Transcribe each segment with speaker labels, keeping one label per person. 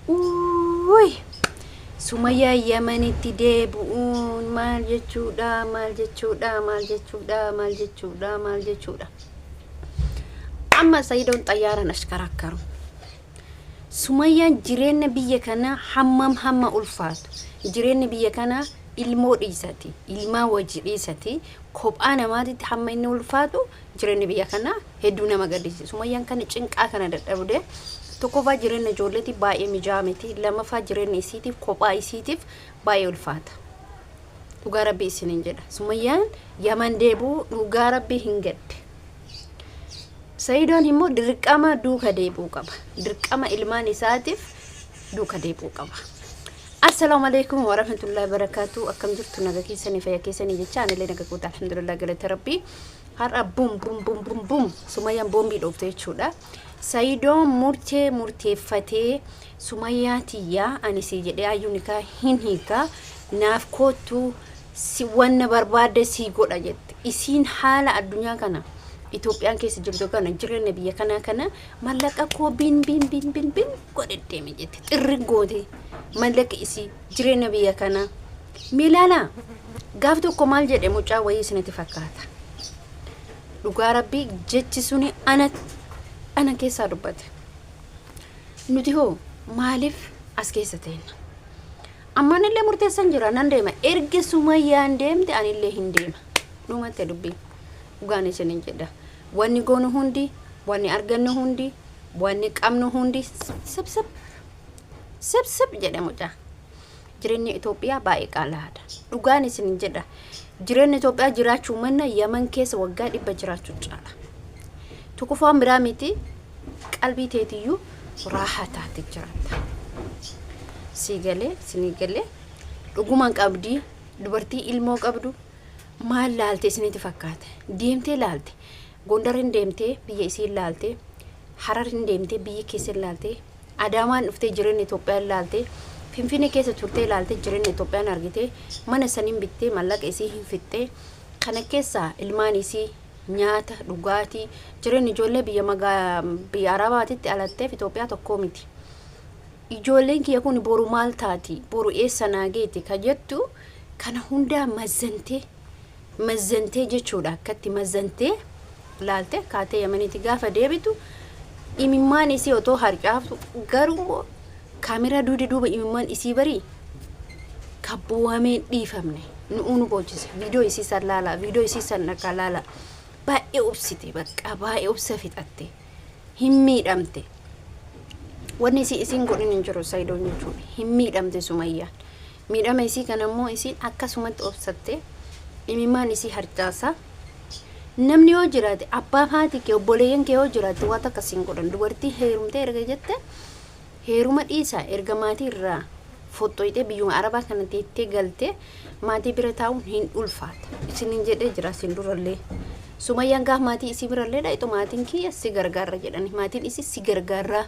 Speaker 1: Uy, Sumayaa Yemenitti deebi'uun maal jechuudha, maal jechuudha, maal jechuudha, maal jechuudha, maal jechuudha. Amma Sayidoon xayyaaran ashkarakkaru. Sumayaan jireenya biyya kana hamma ulfaatu. Jireenya biyya kana ilmoo dhiisati, ilmaa wajji dhiisati, kophaa namaatitti hamma inni ulfaatu jireenya biyya kana hedduu nama gaddisiisa. Sumayaan kana cinqaa kana dadhabde. Tokkoffaa jireenya ijoolleeti baay'ee mijaa'aa miti. Lammaffaa jireenya isiitiif kophaa isiitiif baay'ee ulfaata. Dhugaa Rabbii isiniin jedha. Sumayyaan Yaman deebi'uu dhugaa Rabbii hin gadde. Sayidoon immoo dirqama duuka deebi'uu qaba. Dirqama ilmaan isaatiif duuka deebi'uu qaba. Assalamu alaikum wa rahmatullahi wa barakatuh. Akkam jirtu naga keessanii fayyaa keessanii jecha ani illee naga guutaa alhamdulillah galata Rabbii. Har'a bum Sumayyaan boombii dhoofte jechuudha. Sayidoon murteeffatee Sumayyaatiyyaa ani si jedhee ayyuunikaa hin hiika naaf kootu si wanna barbaade si godha jette. Isiin haala addunyaa kana Itoophiyaan keessa jirtu kana jireenya biyya kana mallaqa koo bin godheddeeme jette. Xirri goote mallaqa isii jireenya biyya kana milaala gaaf tokko maal jedhe mucaa wayii isinitti fakkaata. Dhugaa Rabbii jechi suni ana keessa dubbate. Nuti hoo maaliif as keessa teena? Ammaan illee murteessan jira nan deema. Erga Sumayyaan deemte ani illee hin deema. Dhumate dubbii. Dhugaan isiniin jedha. Wanni goonu hundi, wanni argannu hundi, wanni qabnu hundi sab jedhe mucaa. Jireenyi Itoophiyaa baay'ee qaalaadha. Dhugaan isiniin jedha. Jireenyi Itoophiyaa jiraachuu manna Yemen keessa waggaa 100 jiraachuu caala. Tukufaan biraa miti qalbii teetiyyuu raaxataatti jiraata. Sinigalee dhugumaan qabdii dubartii ilmoo qabdu maal laalte isinitti fakkaata? Deemtee laalte. Gondarin deemtee biyya isii laalte. Hararin deemtee biyya keessa laalte. Adaamaan dhuftee jireenya Itoophiyaa laalte. Finfinnee keessa turtee laalte jireenya Itoophiyaan argite. Mana saniin bittee mallaqa isii hin fixxee. Kana keessa ilmaan isii nyaata dhugaatii jireenya ijoollee biyya Arabaatitti alatteef Itoophiyaa tokko miti. Ijoolleen kiyya kun boru maal taati? Boru eessa naageeti ka jettu kana hundaa mazzantee jechuudha. Akkatti mazzantee laalte kaatee Yemenitti gaafa deebitu imimmaan isii otoo harcaaftu garuu kaamera duuba imimmaan isii barii kabbuwamee dhiifamne nu boojise. Viidiyoo isii san laala, viidiyoo isii san naqa laala. Baay'ee obsite bakka baay'ee obsa fixatte hin miidhamte. Wanni isiin godhin hin jiru Sayidoon jechuudha. Hin miidhamte Sumayyaan. Miidhama isii kanammoo isiin akkasumatti obsatte imimmaan isii harcaasaa. Namni yoo jiraate abbaa haati kee obboleeyyan kee yoo jiraate waan akkasiin godhan. Dubartii heerumtee erga jette heeruma dhiisaa erga maatii irraa foxxooyitee biyyuma Arabaa kana teettee galtee maatii bira taa'uun hin ulfaata. Isiniin jedhee jira isin durallee. Sumayyaan gaaf maatii isii birallee dha'itu maatiin kiyya si gargaarra jedhani. Maatiin isii si gargaarra.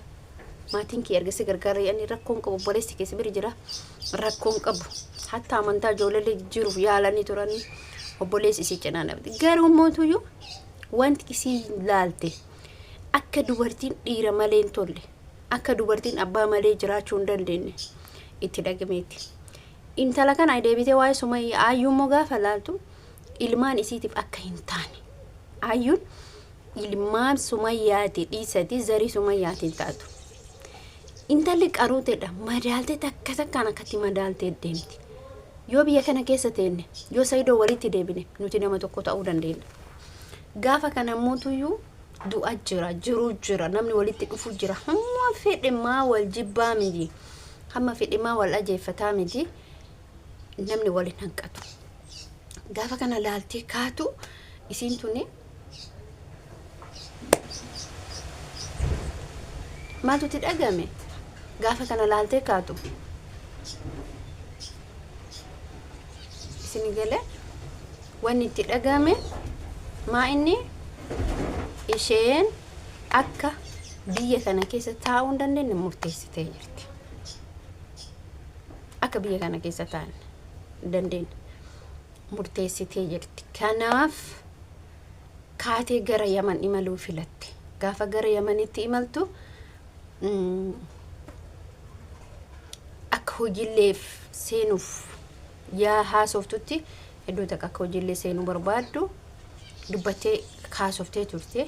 Speaker 1: Maatiin kiyya erga si gargaarra jedhani rakkoon qabu obboleessi keessa bira jira. Rakkoon qabu. Hatta amantaa ijoollee jiruuf yaalanii turanii obboleessi isii cinaa dhabde. Garuu mootuyyuu wanti isii laalte akka dubartiin dhiira malee hin tolle. Akka dubartiin abbaa malee jiraachuu hin dandeenye itti dhagameeti. Intala kana deebitee waa'ee Sumayyaa ayyuummoo gaafa laaltu ilmaan isiitiif akka hin taane. Ayyuun ilmaan Sumayyaati dhiisati zarii Sumayyaatiin taatu. Intalli qaruuteedha madaalte takkaan akkatti madaaltee deemti. Yoo biyya kana keessa teenne yoo Sayidoo walitti deebine nuti nama tokko ta'uu dandeenya. Gaafa kana mootuyyuu du'a jira namni walitti dhufu jira. Hamma fedhe maa wal jibbaa miti. Hamma fedhe maa wal ajeeffataa miti. Namni waliin hanqatu. Gaafa kana laaltee kaatu isiin tuni maaltu itti dhagame? Gaafa kana laaltee kaatu isin galee wanni itti dhagame maa inni isheen akka biyya kana keessa taa'uu hin dandeenye murteessitee jirti. Akka biyya kana keessa taa'uu hin dandeenye murteessitee jirti. Kanaaf kaatee gara Yemen imaluu filatte. Gaafa gara Yemenitti imaltu hojiileef seenuuf yaa haasoftutti iddoo takka akka hojiilee seenuu barbaaddu dubbattee kaasoftee turte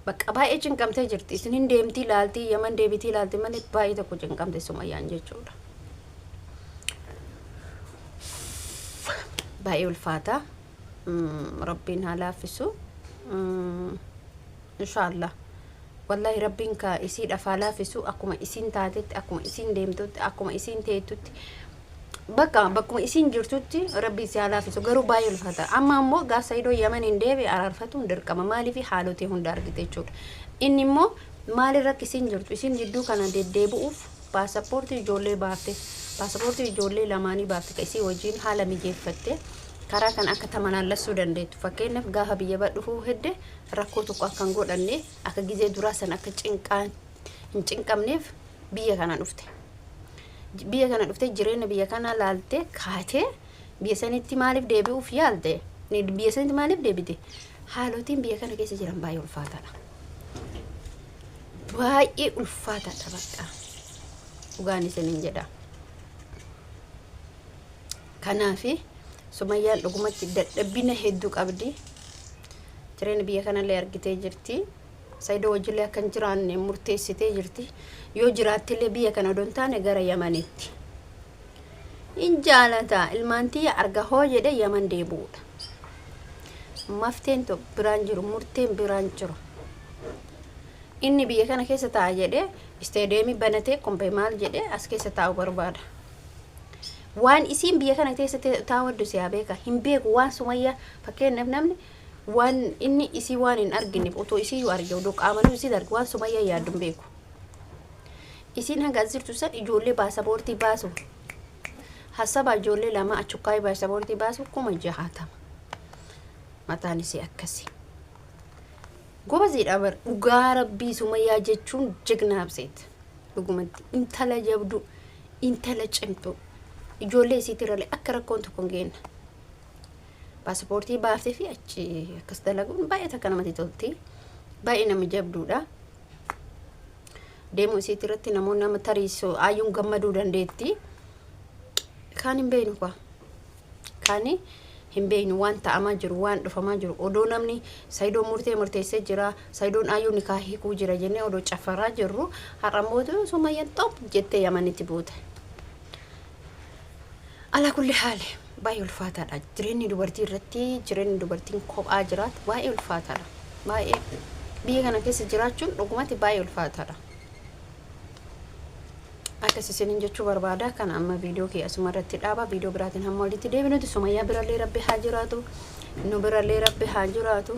Speaker 1: bakka baay'ee cinqamtee jirti isin hin deemtii laaltii Yemen deebitii laaltii malee baay'ee tokko cinqamte Sumayyaan jechuudha. baay'ee ulfaata rabbiin haa laaffisu inshallah wallahi rabbiin ka isii dhafaa laaffisu akkuma isiin taatetti akkuma isiin deemtutti akkuma isiin teetutti bakkuma isiin jirtutti rabbi isii haa laaffisu garuu baay'ee ulfaata amma ammoo gaasa idoo Yemen hin deebi araarfatuun dirqama maaliif haalotee hunda argite jechuudha. inni immoo maali rakki isiin jirtu isiin jidduu kana deddeebi'uuf paasapoortii ijoollee baafte paasapoortii ijoollee lamaanii baafte ka isii wajjin haala mijeeffatte karaa kan akka tamanaallasuu dandeettu fakkeenyaaf gaafa biyya badhufuu hedde rakkoo tokko akka hin godhanne akka gizee duraa san akka hin cinqamneef biyya kana dhufte jireenya biyya kana laalte kaatee biyya sanitti maaliif deebi'uuf yaalte biyya sanitti maaliif deebite haalotiin biyya kana keessa jiran baay'ee ulfaataadha bakka dhugaan isiniin jedha kanaafi Sumayyaan dhugumatti dadhabina hedduu qabdi jireenya biyya kanallee argitee jirti saayidoo wajjilee akka hin jiraanne murteessitee jirti yoo jiraattillee biyya kana odoo hin taane gara Yemenitti in jaalata ilmaan tiyya arga hoo jedhe Yemen deebi'uudha mafteen tokko biraan jiru murteen biraan jiru inni biyya kana keessa taa'a jedhe isteedeemii banatee kompee maal jedhe as keessa taa'u barbaada waan isiin biyya kana keessa taa'u siyaa beeka hin beeku waan Sumayyaa fakkeenyaaf namni waan inni isii waan hin argine otoo isii yoo arge odoo qaamanuu isii darge waan Sumayyaa yaadu hin beeku isiin hanga jirtu san ijoollee paasapoortii baasu hasaba ijoollee lama achukkaay paasapoortii baasu 60 mataan isii akkasi gobaziidha bar dhugaa rabbii Sumayyaa jechuun jignaabseet dhugumatti intala jabdu intala cimtu ijoollee isiitirralee akka rakkoon tokko hin geenye paasapoortii baaftee fi achi akkas dalaguun baay'ee takka namatti tolti baay'ee nama jabduudha deemuu isiitirratti namoonni nama tariisoo ayyuun gammaduu dandeetti kaan hin beeknu kwa kaani hin beeknu waan ta'amaa jiru waan dhufamaa jiru odoo namni saayidoo murteessee jira saayidoon ayyuu nikaa hiikuu jira jennee odoo caffaraa jirru har'ammoo Sumayyaan xop jettee Yemenitti buute ala kulli haali baay'ee ulfaataadha jireenyi dubartii irratti jireenyi dubartiin kophaa jiraatu baay'ee ulfaataadha baay'ee biyya kana keessa jiraachuun dhugumatti baay'ee ulfaataadha akkas isiniin jechuu barbaada kan amma viidiyoo kee asuma irratti dhaaba viidiyoo biraatiin hamma walitti deebinuti Sumayyaa birallee rabbi haa jiraatu nu birallee rabbi haa jiraatu